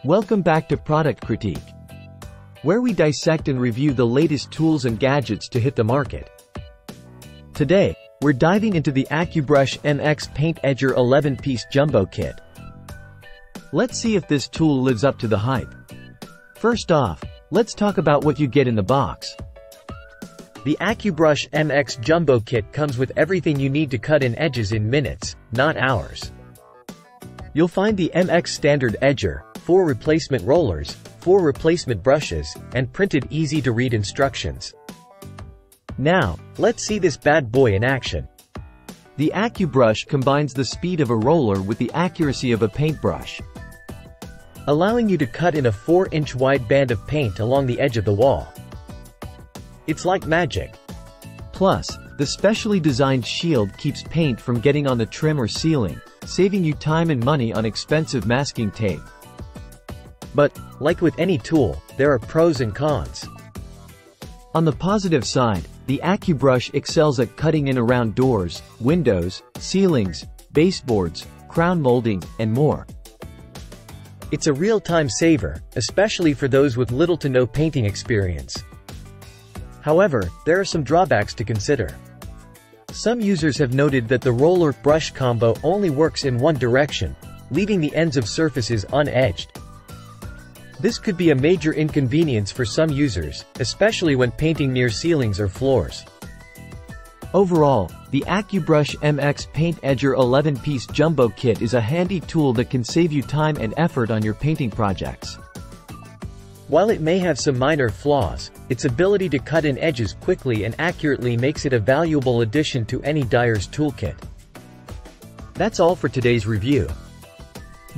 Welcome back to Product Critique, where we dissect and review the latest tools and gadgets to hit the market. Today, we're diving into the Accubrush MX Paint Edger 11-piece Jumbo Kit. Let's see if this tool lives up to the hype. First off, let's talk about what you get in the box. The Accubrush MX Jumbo Kit comes with everything you need to cut in edges in minutes, not hours. You'll find the MX Standard Edger, 4 replacement rollers, 4 replacement brushes, and printed easy-to-read instructions. Now, let's see this bad boy in action. The Accubrush combines the speed of a roller with the accuracy of a paintbrush, allowing you to cut in a 4-inch wide band of paint along the edge of the wall. It's like magic. Plus, the specially designed shield keeps paint from getting on the trim or ceiling, saving you time and money on expensive masking tape. But, like with any tool, there are pros and cons. On the positive side, the Accubrush excels at cutting in around doors, windows, ceilings, baseboards, crown molding, and more. It's a real-time saver, especially for those with little to no painting experience. However, there are some drawbacks to consider. Some users have noted that the roller-brush combo only works in one direction, leaving the ends of surfaces unedged. This could be a major inconvenience for some users, especially when painting near ceilings or floors. Overall, the Accubrush MX Paint Edger 11-piece Jumbo Kit is a handy tool that can save you time and effort on your painting projects. While it may have some minor flaws, its ability to cut in edges quickly and accurately makes it a valuable addition to any dyer's toolkit. That's all for today's review.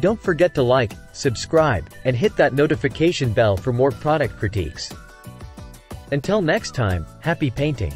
Don't forget to like, subscribe, and hit that notification bell for more product critiques. Until next time, happy painting!